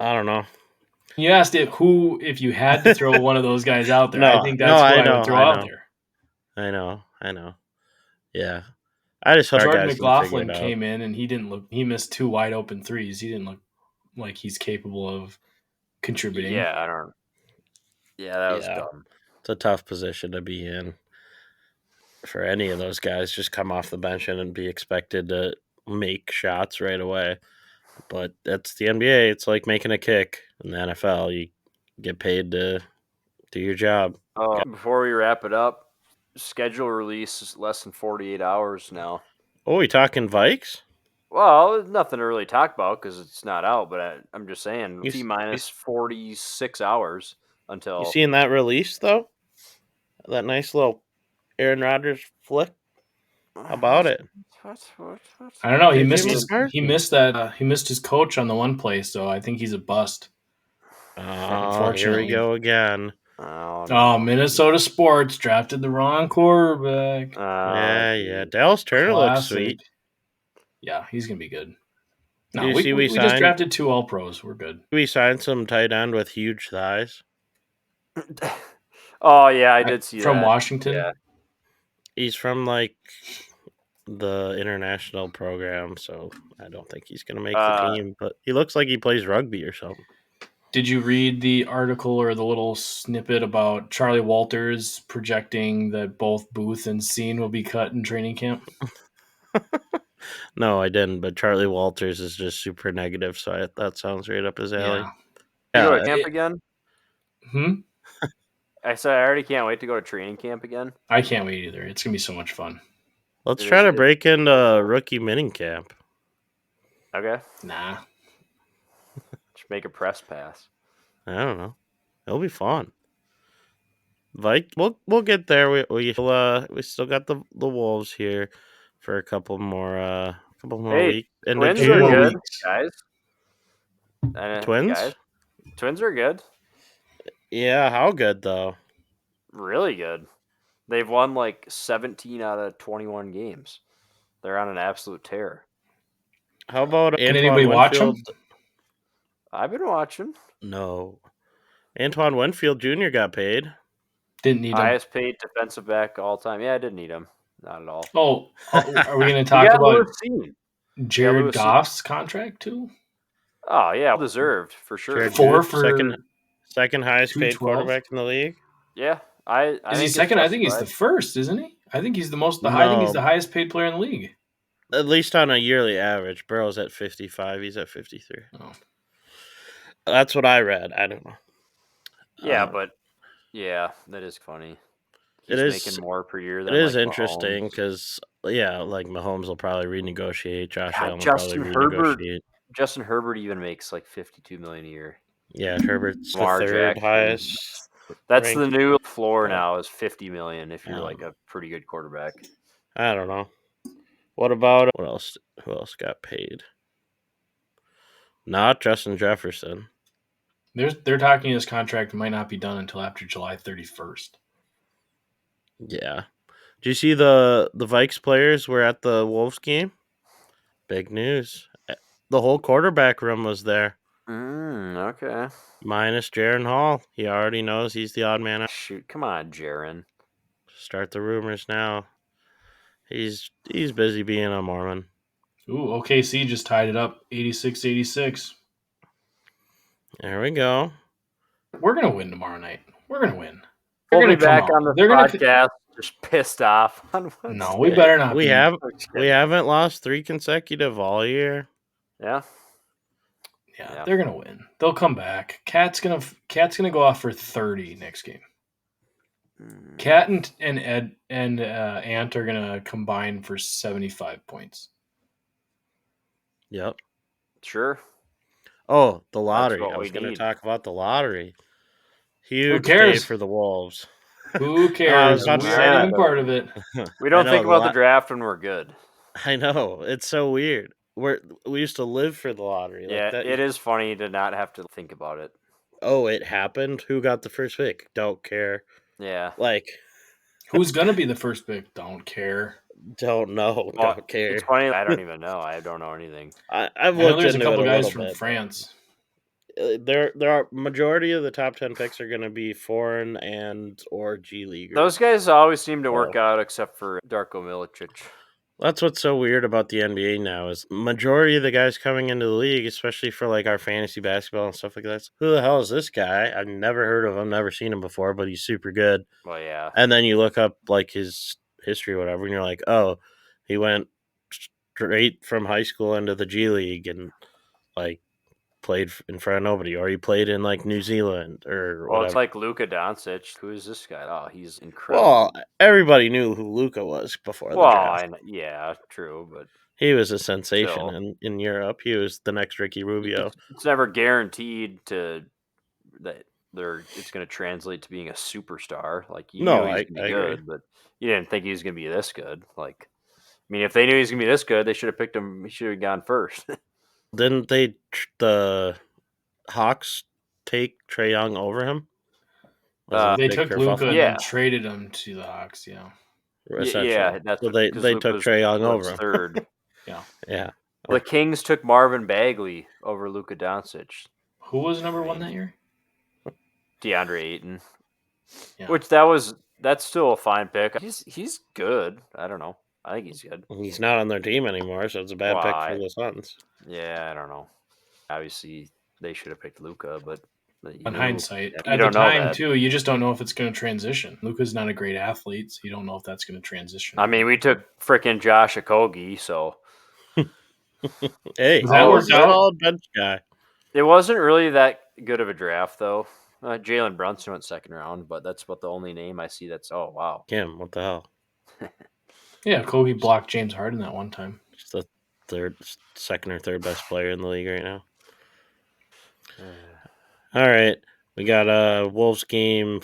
A: I don't know.
C: You asked if you had to throw one of those guys out there.
A: No,
C: I think that's who I would throw out there.
A: I know. Yeah, I just hope
C: Jordan
A: guys can
C: McLaughlin
A: figure it out.
C: came in and he missed 2 wide open threes. He didn't look like he's capable of contributing.
B: Yeah, I don't. Yeah, that was dumb.
A: It's a tough position to be in for any of those guys. Just come off the bench and be expected to make shots right away. But that's the NBA. It's like making a kick in the NFL. You get paid to do your job.
B: Before we wrap it up, schedule release is less than 48 hours now.
A: Oh, we talking Vikes?
B: Well, nothing to really talk about because it's not out. But I'm just saying,
A: You-
B: T-minus 46 hours until.
A: You seeing that release though? That nice little Aaron Rodgers flick. How about it?
B: What?
C: I don't know. He
A: JJ
C: missed
A: McCarthy.
C: he missed his coach on the one play, so I think he's a bust.
A: Oh,
C: Unfortunately.
A: here we go again.
C: Oh, Minnesota sports drafted the wrong quarterback.
A: Yeah. Dallas Turner looks sweet.
C: Yeah, he's gonna be good. No,
A: Do you
C: we
A: see we
C: just
A: signed-
C: drafted 2 All Pros. We're good.
A: We signed some tight end with huge thighs.
B: Oh yeah, I did see
C: From
B: that.
C: Washington.
B: Yeah.
A: He's from like the international program, so I don't think he's gonna make the team. But he looks like he plays rugby or something.
C: Did you read the article or the little snippet about Charlie Walters projecting that both Booth and Scene will be cut in training camp?
A: No, I didn't. But Charlie Walters is just super negative, so that sounds right up his alley.
B: You go to
A: Yeah,
B: camp again? I said I already can't wait to go to training camp again.
C: I can't wait either. It's gonna be so much fun.
A: let's try to break into rookie mining camp.
B: Okay,
C: Nah.
B: just make a press pass.
A: I don't know. It'll be fun. We'll get there. We still got the Wolves here for a couple more A couple more
B: Hey,
A: weeks. End of
B: Twins
C: Two
B: are
C: more
A: June.
B: good,
C: weeks.
B: guys.
A: Twins?
B: Guys, Twins are good.
A: Yeah, how good though?
B: Really good. They've won like 17 out of 21 games. They're on an absolute tear.
A: How about
C: Can
A: Antoine
C: anybody watch them?
A: Winfield?
B: I've been watching.
A: No. Antoine Winfield Jr. got paid.
C: Didn't need them.
B: Highest paid defensive back all time. Yeah, I didn't need him. Not at all.
C: Oh, are we going to
B: You
C: talk
B: got
C: about
B: Lewis Cine.
C: Jared
B: Lewis Cine.
C: Goff's contract too?
B: Oh yeah, well deserved for sure.
A: Jared
C: Four
A: Goff,
C: for
A: second highest paid
C: 212?
A: quarterback in the league.
B: Yeah, I
C: Is
B: think
C: he
B: it's
C: second? I think he's the
B: justified.
C: first, isn't he? I think he's the most. I think he's
A: No.
C: the highest paid player in the league.
A: At least on a yearly average. Burrow's at 55. He's at 53.
C: Oh.
A: That's what I read. I don't know.
B: Yeah, but yeah, that is funny. He's
A: It is-
B: making more per year
A: It
B: than
A: is
B: like
A: interesting
B: Mahomes.
A: because, yeah, like Mahomes will probably renegotiate. Josh
B: God,
A: Allen will
B: Justin
A: probably
B: Herbert.
A: renegotiate.
B: Justin Herbert even makes like $52 million a year.
A: Yeah, Herbert's the
B: Lamar
A: third
B: Jackson.
A: highest.
B: That's the
A: ranked.
B: new floor now is $50 million if you're like
A: Um,
B: a pretty good quarterback.
A: I don't know. What about what else? Who else got paid? Not Justin Jefferson.
C: They're talking his contract might not be done until after July 31st.
A: Yeah. Do you see the Vikes players were at the Wolves game? Big news. The whole quarterback room was there,
B: Okay.
A: minus Jaron Hall. He already knows he's the odd man out.
B: Shoot, come on, Jaron.
A: Start the rumors now. He's busy being a Mormon.
C: Ooh, OKC just tied it up 86-86.
A: There we go.
C: We're going to win tomorrow night. We're going to win.
B: We'll
C: They're
B: be
C: going to come
B: back
C: out.
B: on the
C: They're gonna
B: podcast just pissed off on Wednesday.
C: No, we better not
A: We
C: be.
A: we haven't lost 3 consecutive all year.
B: Yeah.
C: Yeah, they're going to win. They'll come back. Cat's going to go off for 30 next game. Cat and Ed and Ant are going to combine for 75 points.
A: Yep.
B: Sure.
A: Oh, the lottery.
B: what
A: I
B: we
A: was going to
B: need.
A: talk about the lottery. Huge
C: cares?
A: day for the Wolves.
C: Who cares?
A: about
C: We
A: to
C: aren't
B: say
C: even
B: that.
C: part of it.
B: We don't
A: I know,
B: think about the
A: lot-
B: draft when we're good.
A: I know. It's so weird. We used to live for the lottery.
B: Yeah, it is funny to not have to think about it.
A: Oh, it happened? Who got the first pick? Don't care.
B: Yeah.
A: Like,
C: Who's going to be the first pick? Don't care.
A: don't know.
B: Well,
A: Don't care.
B: It's funny. I don't even know. I don't know anything.
A: I've
C: I know
A: looked
C: there's a
A: into
C: couple
A: it a
C: guys
A: little
C: from
A: bit.
C: France.
A: There are majority of the top 10 picks are going to be foreign and or G Leaguers.
B: Those guys always seem to work out, except for Darko Milicic.
A: That's what's so weird about the NBA now is majority of the guys coming into the league, especially for like our fantasy basketball and stuff like that. Who the hell is this guy? I've never heard of him, never seen him before, but he's super good.
B: Well, yeah.
A: And then you look up like his history or whatever, and you're like, oh, he went straight from high school into the G League and like played in front of nobody, or he played in like New Zealand or
B: Well,
A: whatever.
B: it's like Luka Doncic. Who is this guy? Oh, he's incredible.
A: Well, everybody knew who Luka was before the
B: Well,
A: draft.
B: yeah, true, but
A: He was a sensation
B: Still.
A: in Europe. He was the next Ricky Rubio.
B: it's never guaranteed that it's going to translate to being a superstar. Like you
A: No,
B: knew he's
A: I
B: going to be
A: agree.
B: good, but you didn't think he was going to be this good. Like, I mean, if they knew he was going to be this good, they should have picked him. He should have gone first.
A: Didn't the Hawks take Trae Young over him? Was it a
C: They
A: big
C: took
A: kerfuffle?
C: Luka and
B: Yeah.
C: then traded him to the Hawks. Yeah.
A: Essentially.
B: yeah, that's
A: so
B: what-
A: they
B: 'cause
A: took
B: Luka was
A: Trae Young
B: was
A: over him.
B: third.
A: Yeah.
B: The Kings took Marvin Bagley over Luka Doncic.
C: Who was number one that year?
B: DeAndre Ayton,
C: Yeah.
B: which that's still a fine pick. He's good. I don't know. I think he's good.
A: He's not on their team anymore, so it's a bad
B: Well,
A: pick
B: I-
A: for the Suns.
B: Yeah, I don't know. Obviously, they should have picked Luka, but
C: In hindsight,
B: you
C: at the
B: don't know
C: time
B: that.
C: too, you just don't know if it's going to transition. Luka's not a great athlete, so you don't know if that's going to transition.
B: I mean, we took frickin' Josh Okogie, so
A: Hey,
C: Was that
A: he was
C: worked
A: a
C: out?
A: solid bench guy.
B: it wasn't really that good of a draft, though. Jalen Brunson went second round, but that's about the only name I see that's, oh, wow.
A: Kim, what the hell?
C: Yeah, Kobe blocked James Harden that one time.
A: Just the second or third best player in the league right now. All right, we got Wolves game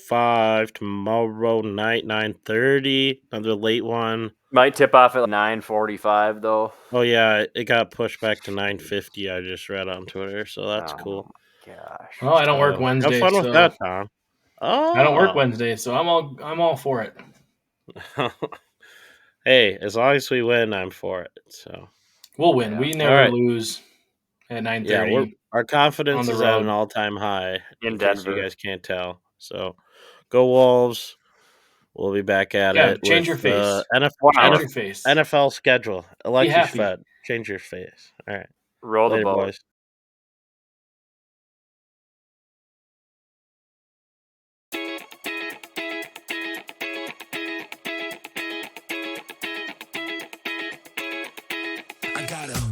A: 5 tomorrow night, 9:30. Another late one.
B: Might tip off at 9:45 though.
A: Oh yeah, it got pushed back to 9:50. I just read on Twitter, so that's cool.
B: Gosh.
C: Oh, I don't work
A: So,
C: Wednesday.
A: have fun with
C: so
A: that, Tom.
C: I don't work
A: Oh,
C: Wednesday, so I'm all for it.
A: hey, as long as we win, I'm for it. So
C: We'll win.
B: Yeah.
C: We never
A: right.
C: lose at
A: yeah,
C: 9:30
A: our confidence
C: on the
A: is at an
C: road.
A: all-time high.
B: In
A: In case you
B: Denver.
A: guys can't tell, so go Wolves. We'll be back at
C: Yeah,
A: it
C: change
A: with
C: your face.
A: the
B: Wow.
C: Change your face.
A: NFL schedule. Alexis
C: happy.
A: Fed, change your face. All right,
B: Roll the
A: later,
B: boat.
A: boys.
D: I got a